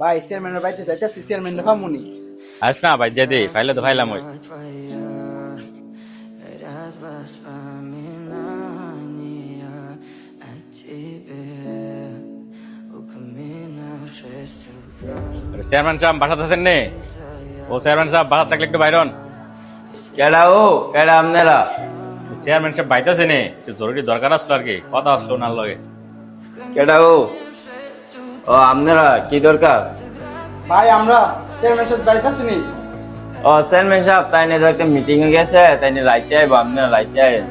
ভাই চেয়ারম্যানের বাইতে যাইতেছি, চেয়ারম্যানের ফামুনি। আস না ভাই, যেদি ফাইলে তো ফাইলাম ওই। চেয়ারম্যান সাহেব বাসাতে আছেন নে? ও চেয়ারম্যান সাহেব বাসা থাকলে একটু বাইরন। কেডা ও কেডা আপনারা? চেয়ারম্যান সাহেব বাইতেছে নে, একটু জরুরি দরকার আসলো আর কি, কথা আসলো ওনার লগে। কেডা ও? ও আপনারা কি দরকার? ভাই আমরা চেয়ারম্যান সাহেব বাইতেছি নি। ও চেয়ারম্যান সাহেব তাই নিয়ে একটা মিটিং এ গেছে, তাই নিয়ে রাইতে আইব, আপনারা রাইতে আইন।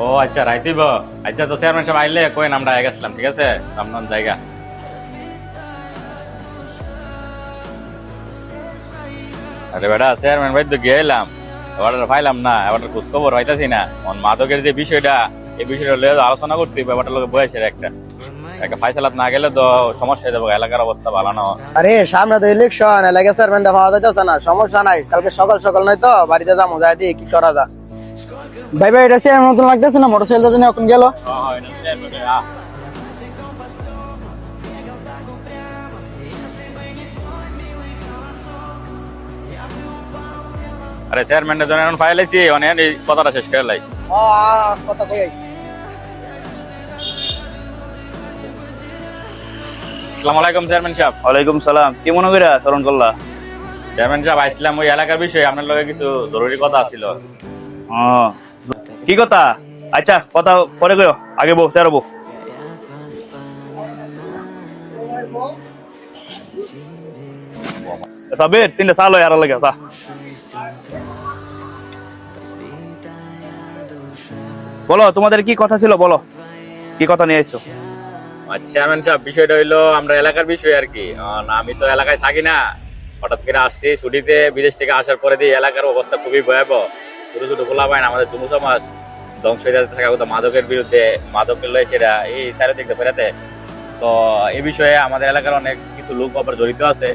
ও আচ্ছা, রাইতেইব। আচ্ছা, তো চেয়ারম্যান সাহেব আইলে কইন, আমরা আগে গেছিলাম, ঠিক আছে? আপনার জায়গা। আরে বেটা, চেয়ারম্যান ভাই তো গেলাম, এবার পাইলাম না, এবার খোঁজ খবর পাইতাছি না। মাদকের যে বিষয়টা, এই বিষয়টা লয়ে আলোচনা করতে ব্যাপারটা লোকে বলেছে একটা একটা ফাইসালাত না গেলে তো সমস্যা হয়ে যাবে, এলাকার অবস্থা ভালো না। আরে সামনে তো ইলেকশন, এলাকা চেয়ারম্যানটা পাওয়া যাইতেছে না, সমস্যা নাই, কালকে সকাল সকাল নয় তো বাড়িতে যাবো, যাই দিয়ে কি করা যায়। ভাই ভাই এটা চেয়ারম্যান মতন লাগতেছে না, মোটরসাইকেল দিনে এখন গেল। আরে চেয়ারম্যানের জন্য এখন ফাইল আইছি, অনেক এই কথাটা শেষ করে লাই। কথা কই আসসালামু আলাইকুম চেয়ারম্যান সাহেব। ওয়ালাইকুম সালাম। কি মনে করে স্মরণ করলা? চেয়ারম্যান সাহেব আসলাম ওই এলাকার বিষয়ে, আপনার লগে কিছু জরুরি কথা ছিল। ও কি কথা? আচ্ছা কথা পরে কইও, আগে বউ চেয়ার বউ। সাবির তিনটা সাল হয় আর লাগে সা। বলো তোমাদের কি কথা ছিল, বলো কি কথা নিয়ে আইছো? চেয়ারম্যান সাহেব, বিষয়টা হইলো আমরা এলাকার বিষয় আর কি। আমি তো এলাকায় থাকি না, হঠাৎ করে আসছি ছুটিতে, বিদেশ থেকে আসার পরে দিয়ে এলাকার অবস্থা খুবই ভয়াবহ। ছোট ছোট খোলা পায় না, আমাদের যুব সমাজ ধ্বংস হয়ে যাচ্ছে থাকা কথা, মাদকের বিরুদ্ধে, মাদকের লয় সেটা এই চারিদিক দিয়ে ফেরাতে। তো এই বিষয়ে আমাদের এলাকার অনেক কিছু লোক আবার জড়িত আছে,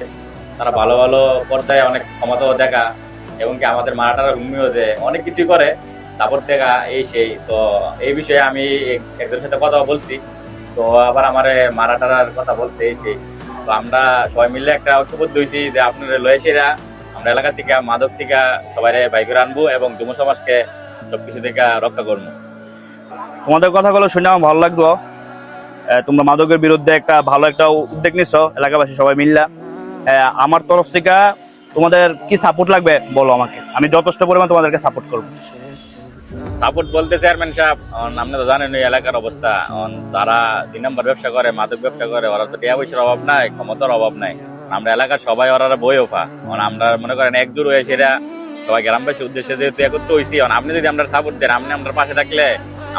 তারা ভালো ভালো পর্যায়ে অনেক ক্ষমতাও দেখা, এবং কি আমাদের মারাটারা হুমিও দেয়, অনেক কিছুই করে, তারপর দেখা এই সেই। তো এই বিষয়ে আমি একজনের সাথে কথা বলছি, তো আবার আমার মারাটার কথা বলছে এই সেই। তো আমরা সবাই মিলে একটা ঐক্যবদ্ধ হয়েছি যে আপনারা লয়েছেরা আমরা এলাকা থেকে মাদক থেকে সবাই বাই করে আনবো এবং যুব সমাজকে সবকিছু থেকে রক্ষা করবো। তোমাদের কথাগুলো শুনে আমার ভালো লাগলো। তোমরা মাদকের বিরুদ্ধে একটা ভালো একটা উদ্যোগ নিচ্ছ, এলাকাবাসী সবাই মিললা। আমার তরফ থেকে তোমাদের কি সাপোর্ট লাগবে বলো আমাকে, আমি যথেষ্ট পরিমাণ তোমাদেরকে সাপোর্ট করবো। সাপোর্ট বলতে চেয়ারম্যান সাহেব, আপনি তো জানেন এই এলাকার অবস্থা, যারা 2 নম্বর ব্যবসা করে, মাদক ব্যবসা করে, ওরা তো টাকা পয়সার অভাব নাই, ক্ষমতার অভাব নাই। আমরা এলাকার সবাই ওরা বই ওফা, আমরা মনে করেন একজোর হয়ে সেটা সবাই গ্রামবাসীর উদ্দেশ্যে যেহেতু একত্র হয়েছি, আপনি যদি আমরা সাপোর্ট দেন, আপনি আমাদের পাশে থাকলে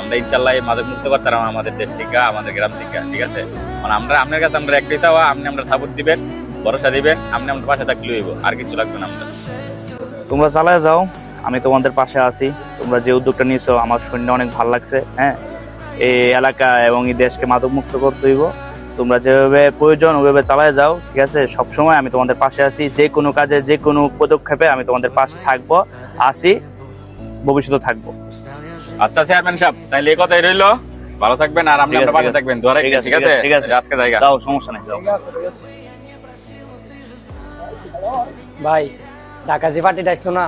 আমরা ইনশাল্লাহ এই মাদক মুক্ত করতে পারবো আমাদের দেশ থেকে, আমাদের গ্রাম থেকে, ঠিক আছে? আমরা আপনার কাছে আমরা একটাই চাওয়া, আপনি আমরা সাপোর্ট দিবেন, ভরসা দিবেন, আপনি আমাদের পাশে থাকলে হইব, আর কিছু লাগবে না। আমরা তোমরা চালায় যাও, আমি তোমাদের পাশে আছি। তোমরা যে উদ্যোগটা নিয়েছো আমার শুনে অনেক ভালো লাগছে। হ্যাঁ, এই এলাকা এবং এই দেশকে মাদক মুক্ত করতে হইব। তোমরা যেভাবে প্রয়োজন ওইভাবে চালায় যাও, ঠিক আছে? সবসময় আমি তোমাদের পাশে আছি, যে কোনো কাজে যে কোনো পদক্ষেপে আমি তোমাদের পাশে থাকবো, আছি, ভবিষ্যতে থাকবো। আচ্ছা চেয়ারম্যান সাহেব, তাইলে এই কথাই রইলো, ভালো থাকবেন আর আপনি আপনার পাশে থাকবেন, দোয়া রাখবেন, ঠিক আছে? ঠিক আছে, আজকে জায়গা যাও, সমস্যা নেই, যাও। ভাই ঢাকা যে পার্টিটা আসলো না,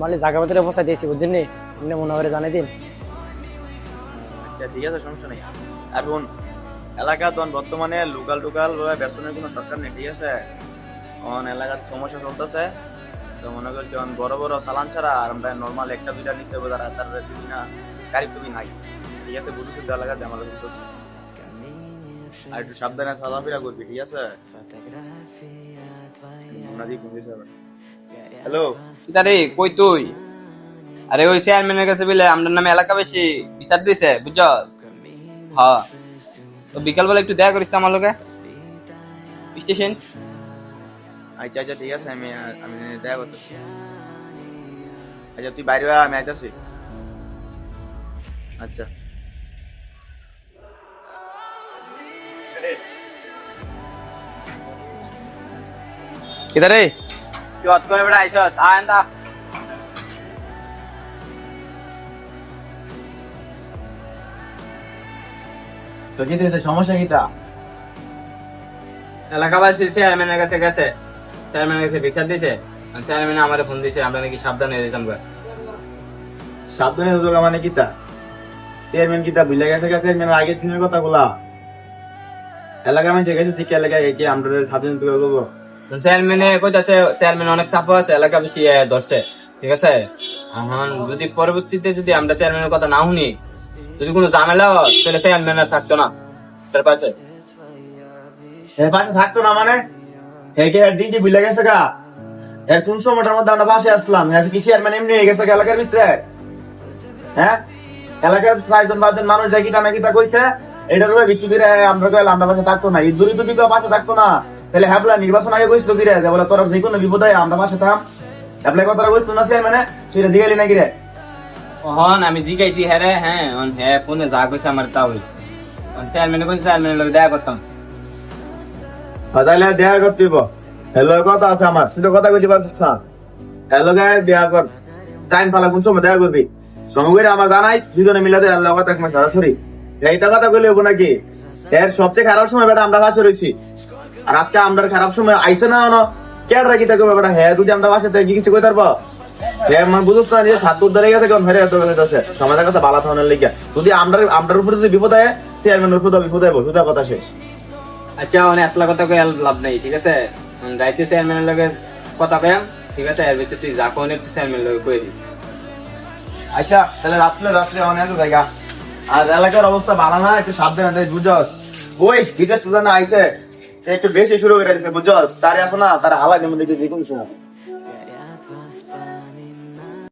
মানে জায়গা মতো বসাই দিয়েছি, বুঝছেন নি? আপনি মনে করে জানাই দিন। আচ্ছা ঠিক আছে, সমস্যা নেই। আর শুন, এলাকা তখন বর্তমানে লোকাল টোকাল বেতনের কোনো দরকার নেই, ঠিক আছে? তখন এলাকার সমস্যা চলতেছে, তো মনে করি যখন বড় বড় চালান ছাড়া আর আমরা নর্মাল একটা দুইটা নিতে হবে, তারা তার যদি না গাড়ি তুমি নাই, ঠিক আছে? বুঝেছি তো এলাকাতে আমাদের চলতেছে, আর একটু সাবধানে চলাফেরা করবি, ঠিক আছে? হ্যালো, রে কই তুই? আরে ওই চেয়ারম্যানের কাছে বলে আমার নামে এলাকা বেশি বিচার দিছে, বুঝছ? হ্যাঁ, তো বিকাল বেলা একটু দেখা করিস তো আমার লোকে স্টেশন। আচ্ছা আচ্ছা ঠিক আছে, আমি আমি দেখা করতেছি। আচ্ছা তুই বাইরে আমি আইতাছি। আচ্ছা কিদারে তুই অত করে বেড়া আইসস, আয় না। তো কি সমস্যা কিটা? এলাকাবাসী চেয়ারম্যানের কাছে গেছে, চেয়ারম্যানের কাছে বিচার দিছে, চেয়ারম্যান আমার ফোন দিছে আমরা নাকি সাবধানে দিতাম। সাবধানে তো মানে কিতা চেয়ারম্যান কিতা ভুলে গেছে চেয়ারম্যান আগের দিনের কথা বলা এলাকা মানে গেছে ঠিক এলাকায় কি আমরা সাবধানে তো করবো। চেয়ারম্যানে কইতাছে চেয়ারম্যান অনেক চাপ আছে, এলাকা বেশি ধরছে, ঠিক আছে। এখন যদি পরবর্তীতে যদি আমরা চেয়ারম্যানের কথা না শুনি, যদি কোনো ঝামেলা হয় তাহলে চেয়ারম্যান আর থাকতো না তার পাশে। এর পাশে থাকতো না মানে হেকে এর দিন কি ভুলে গেছে গা? এর কোন সময়টার মধ্যে আমরা পাশে আসলাম? হ্যাঁ কি চেয়ারম্যান এমনি হয়ে গেছে এলাকার ভিতরে? হ্যাঁ এলাকার 4-5 জন মানুষ যাই কিতা না কিতা কইছে এটার উপরে ভিত্তি করে আমরা কইলাম আমরা পাশে থাকতো না। ঈদ তো কেউ পাশে থাকতো না, তাহলে হ্যাবলা নির্বাচন আগে কইছিল কি রে যে বলে তোরা যে কোনো বিপদে আমরা পাশে থাক, হ্যাবলা কথাটা কইছিল না চেয়ারম্যানে, সেটা দিগালি নাকি রে? হন আমি জিজ্ঞাসি হ্যাঁ রে, হ্যাঁ হ্যাঁ ফোনে যা কইছে আমার তা হইল। চেয়ারম্যানে কইছে চেয়ারম্যানের লোক দেখা করতাম। তাহলে দেখা করতে হইব। হ্যালো কথা আছে আমার, তুই তো কথা কইতে পারছিস না। হ্যালো গায়ে বিয়া কর, টাইম পালা কোন সময় দেখা করবি সময় করে আমার জানাইস, দুজনে মিলে দেয় আল্লাহ কথা একমাস সরাসরি এইটা কথা বলে হবো নাকি? এর সবচেয়ে খারাপ সময় বেটা আমরা পাশে রয়েছি, আর আজকে আমরা খারাপ সময় আইসে না হনো কেন রাখি থাকবে বেটা? হ্যাঁ যদি আমরা পাশে থাকি কিছু কই পারবো? হ্যাঁ মানে বুঝছ না যে 7 ধরে গেছে কোন ফেরে এত আছে সমাজের কাছে বালা থাকার লিগা। যদি আমরার উপরে যদি বিপদ হয় চেয়ারম্যানের উপরে বিপদ হয়, সুদা কথা শেষ। আচ্ছা মানে এতলা কথা কয়ে লাভ নাই, ঠিক আছে। রাইতে চেয়ারম্যানের লগে কথা কয়াম, ঠিক আছে। এর ভিতরে তুই যা কোন চেয়ারম্যানের লগে কয়ে দিস। আচ্ছা তাহলে রাত্রে অনেক জায়গা আর এলাকার অবস্থা ভালো না, একটু সাবধানে দেয় বুঝছস। ওই বিদেশ তো না আইছে একটু বেশি শুরু করে দিচ্ছে বুঝছস, তারে আসো না তারা হালাই মধ্যে যে কোনো সময়